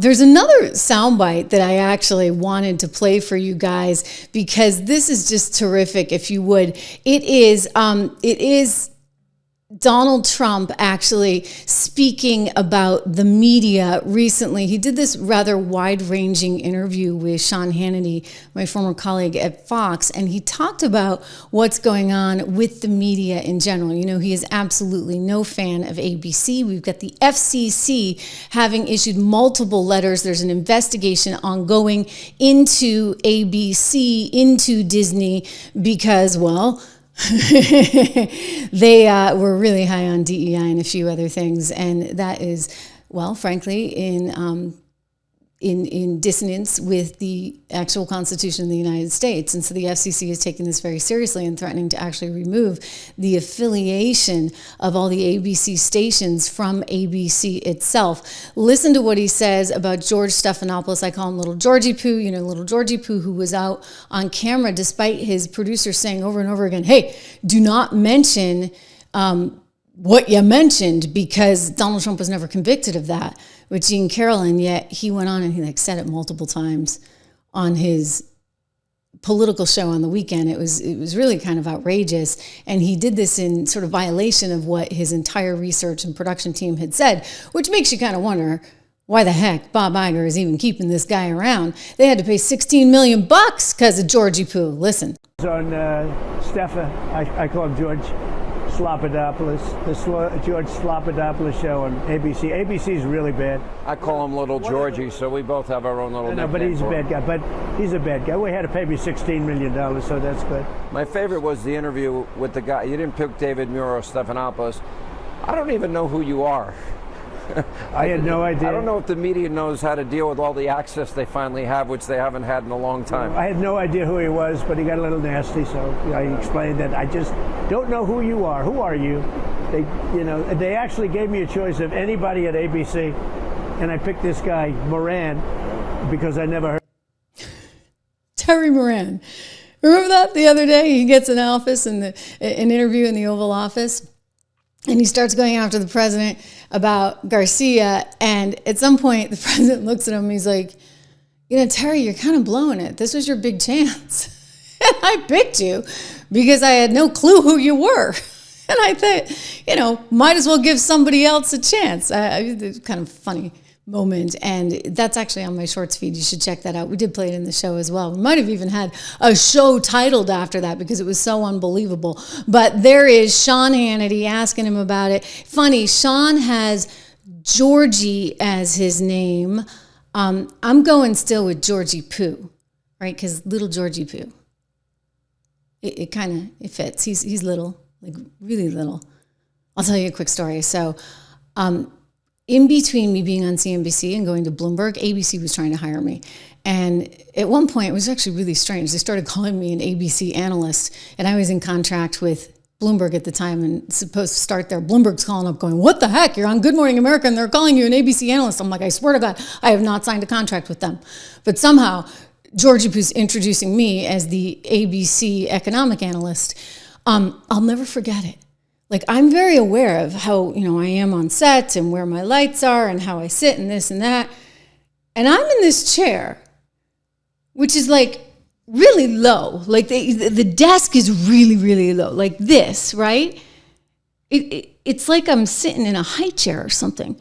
There's another soundbite that I actually wanted to play for you guys because this is just terrific, if you would. It is Donald Trump actually speaking about the media recently. He did this rather wide-ranging interview with Sean Hannity, my former colleague at Fox, and he talked about what's going on with the media in general. You know, he is absolutely no fan of ABC. We've got the FCC having issued multiple letters. There's an investigation ongoing into ABC, into Disney, because, well, they were really high on DEI and a few other things, and that is, well, frankly, in dissonance with the actual Constitution of the United States. And so the FCC is taking this very seriously and threatening to actually remove the affiliation of all the ABC stations from ABC itself. Listen to what he says about George Stephanopoulos. I call him Little Georgie Poo, you know, Little Georgie Poo, who was out on camera despite his producer saying over and over again, hey, do not mention what you mentioned, because Donald Trump was never convicted of that with Jean Carroll, and yet he went on and he said it multiple times on his political show on the weekend. It was really kind of outrageous, and he did this in sort of violation of what his entire research and production team had said, which makes you kind of wonder why the heck Bob Iger is even keeping this guy around. They had to pay $16 million because of Georgie Poo. Listen. On Stepha, I call him George Slopadopoulos, the George Slopadopoulos show on ABC. ABC's really bad. I call him Little Georgie, so we both have our own little nickname. But he's a bad guy. But he's a bad guy. We had to pay me $16 million, so that's good. My favorite was the interview with the guy. You didn't pick David Muir or Stephanopoulos. I don't even know who you are. I had no idea. I don't know if the media knows how to deal with all the access they finally have, which they haven't had in a long time. I had no idea who he was, but he got a little nasty, so I explained that I just don't know who you are. Who are you? They actually gave me a choice of anybody at ABC, and I picked this guy, Moran, because I never heard. Terry Moran. Remember that the other day? He gets an office in an interview in the Oval Office, and he starts going after the president about Garcia. And at some point, the president looks at him and he's like, Terry, you're kind of blowing it. This was your big chance. And I picked you because I had no clue who you were. And I thought, might as well give somebody else a chance. It's kind of funny moment, and that's actually on my shorts feed. You should check that out. We did play it in the show as well. We might have even had a show titled after that because it was so unbelievable. But there is Sean Hannity asking him about it. Funny, Sean has Georgie as his name. I'm going still with Georgie Poo, right? Because Little Georgie Poo. It kind of fits. He's little, like really little. I'll tell you a quick story. So, in between me being on CNBC and going to Bloomberg, ABC was trying to hire me. And at one point, it was actually really strange. They started calling me an ABC analyst, and I was in contract with Bloomberg at the time and supposed to start there. Bloomberg's calling up going, what the heck? You're on Good Morning America, and they're calling you an ABC analyst. I'm like, I swear to God, I have not signed a contract with them. But somehow, Georgie Poo's introducing me as the ABC economic analyst. I'll never forget it. Like, I'm very aware of how, I am on set and where my lights are and how I sit and this and that. And I'm in this chair, which is like really low. Like the desk is really, really low, like this, right? It's like I'm sitting in a high chair or something.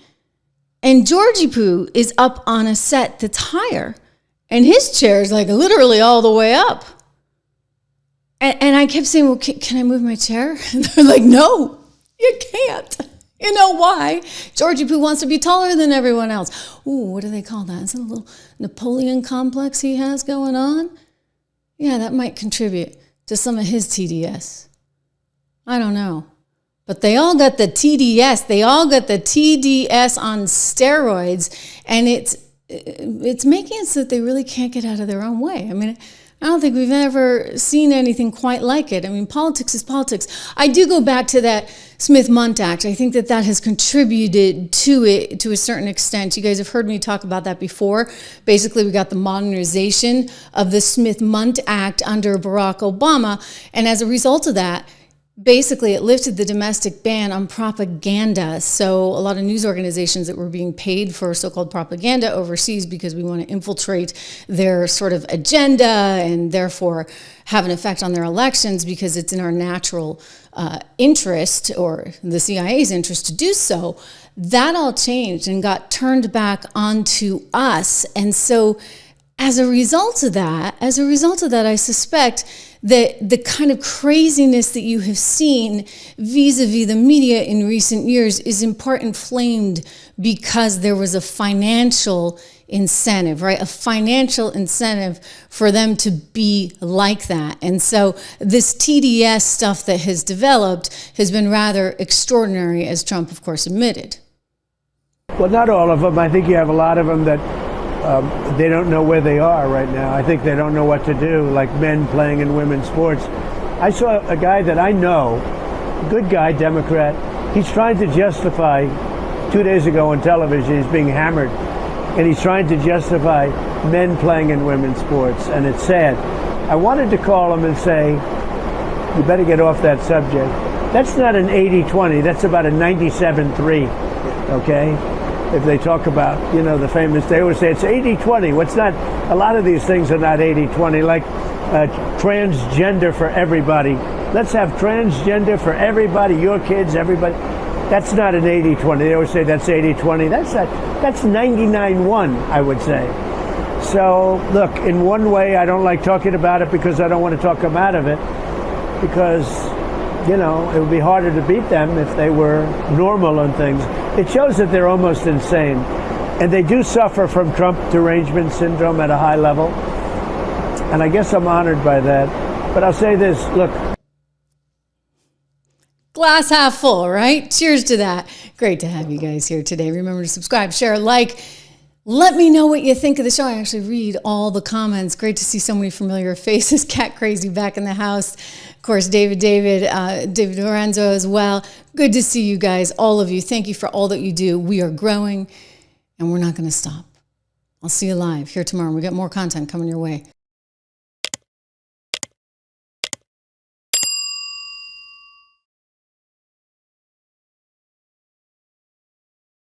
And Georgie Poo is up on a set that's higher. And his chair is like literally all the way up. And I kept saying, well, can I move my chair? And they're like, no, you can't. You know why? Georgie Poo wants to be taller than everyone else. Ooh, what do they call that? Is it a little Napoleon complex he has going on? Yeah, that might contribute to some of his TDS. I don't know. But they all got the TDS. They all got the TDS on steroids. And it's making it so that they really can't get out of their own way. I mean, I don't think we've ever seen anything quite like it. I mean, politics is politics. I do go back to that Smith-Mundt Act. I think that has contributed to it to a certain extent. You guys have heard me talk about that before. Basically, we got the modernization of the Smith-Mundt Act under Barack Obama. And as a result of that, basically it lifted the domestic ban on propaganda. So a lot of news organizations that were being paid for so-called propaganda overseas because we want to infiltrate their sort of agenda and therefore have an effect on their elections because it's in our natural interest, or the CIA's interest, to do so. That all changed and got turned back onto us. And so as a result of that, I suspect that the kind of craziness that you have seen vis-a-vis the media in recent years is in part inflamed because there was a financial incentive, right? A financial incentive for them to be like that. And so this TDS stuff that has developed has been rather extraordinary, as Trump, of course, admitted. Well, not all of them. I think you have a lot of them that they don't know where they are right now. I think they don't know what to do, like men playing in women's sports. I saw a guy that I know, good guy, Democrat. He's trying to justify, 2 days ago on television, he's being hammered, and he's trying to justify men playing in women's sports, and it's sad. I wanted to call him and say, you better get off that subject. That's not an 80-20, that's about a 97-3, okay? If they talk about, the famous, they always say it's 80-20. What's not, a lot of these things are not 80-20, like transgender for everybody. Let's have transgender for everybody, your kids, everybody. That's not an 80-20. They always say that's 80-20. That's 99-1, I would say. So, look, in one way, I don't like talking about it because I don't want to talk them out of it, because, it would be harder to beat them if they were normal on things. It shows that they're almost insane. And they do suffer from Trump derangement syndrome at a high level. And I guess I'm honored by that. But I'll say this, look. Glass half full, right? Cheers to that. Great to have you guys here today. Remember to subscribe, share, like. Let me know what you think of the show. I actually read all the comments. Great to see so many familiar faces. Cat Crazy back in the house. Of course, David Lorenzo as well. Good to see you guys, all of you. Thank you for all that you do. We are growing, and we're not going to stop. I'll see you live here tomorrow. We got more content coming your way.